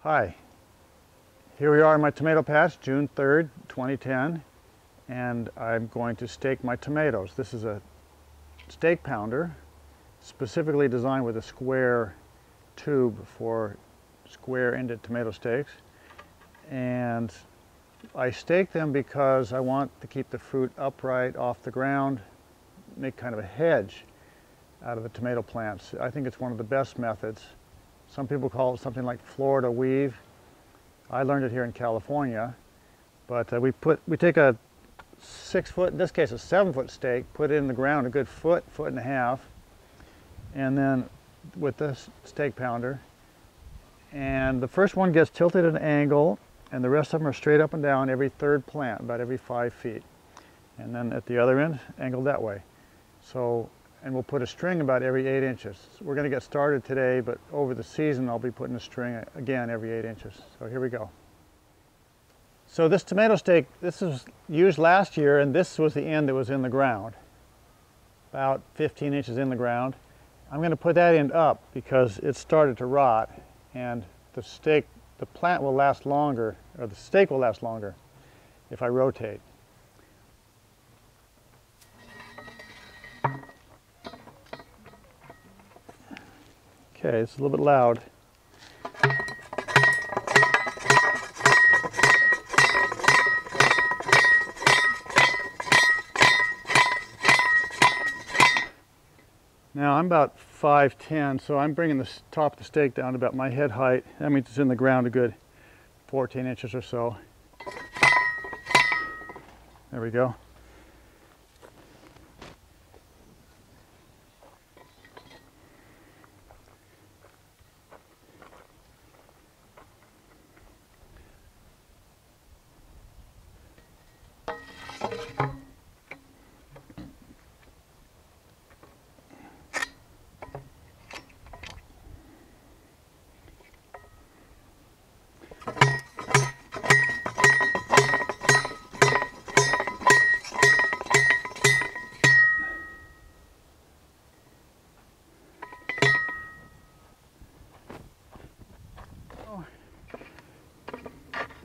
Hi, here we are in my tomato patch, June 3rd, 2010, and I'm going to stake my tomatoes. This is a stake pounder, specifically designed with a square tube for square-ended tomato stakes. And I stake them because I want to keep the fruit upright off the ground, make kind of a hedge out of the tomato plants. I think it's one of the best methods. Some people call it something like Florida weave. I learned it here in California, but we take a 6 foot, in this case a 7 foot stake, put it in the ground a good foot and a half, and then with this stake pounder, and the first one gets tilted at an angle, and the rest of them are straight up and down every third plant, about every 5 feet, and then at the other end, angled that way. So. And we'll put a string about every 8 inches. We're going to get started today, but over the season I'll be putting a string again every 8 inches. So here we go. So this tomato stake, this was used last year, and this was the end that was in the ground, about 15 inches in the ground. I'm going to put that end up because it started to rot, and the plant will last longer, or the stake will last longer if I rotate. Okay, it's a little bit loud. Now I'm about 5'10", so I'm bringing the top of the stake down to about my head height. That means it's in the ground a good 14 inches or so. There we go.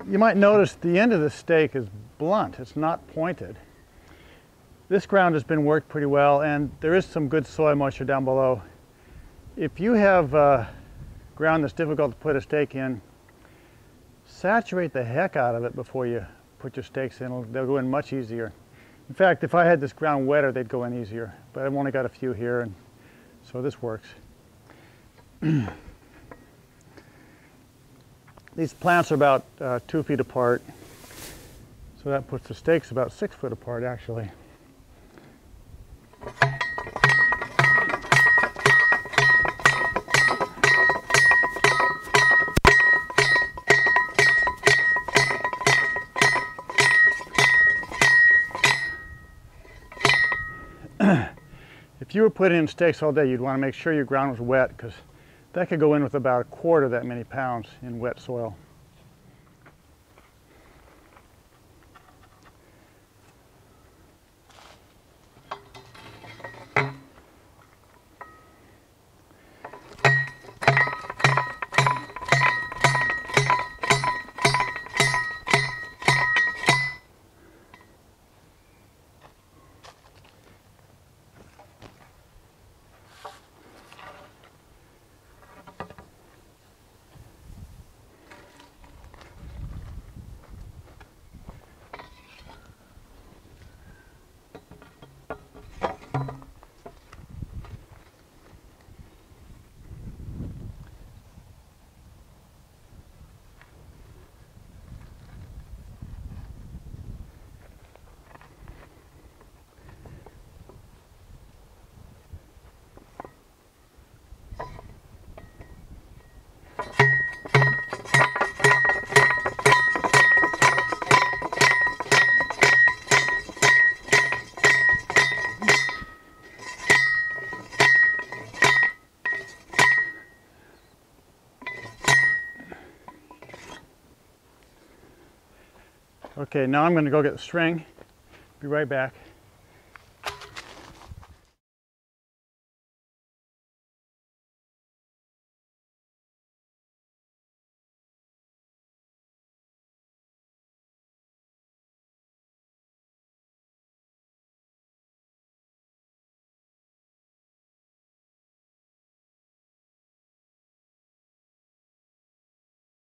You might notice the end of the stake is blunt, it's not pointed. This ground has been worked pretty well, and there is some good soil moisture down below. If you have ground that's difficult to put a stake in, saturate the heck out of it before you put your stakes in. They'll go in much easier. In fact, if I had this ground wetter, they'd go in easier, but I've only got a few here, and so this works. These plants are about 2 feet apart, so that puts the stakes about 6 foot apart actually. If you were putting in stakes all day, you'd want to make sure your ground was wet, because that could go in with about 1/4 that many pounds in wet soil. Okay, now I'm going to go get the string. Be right back.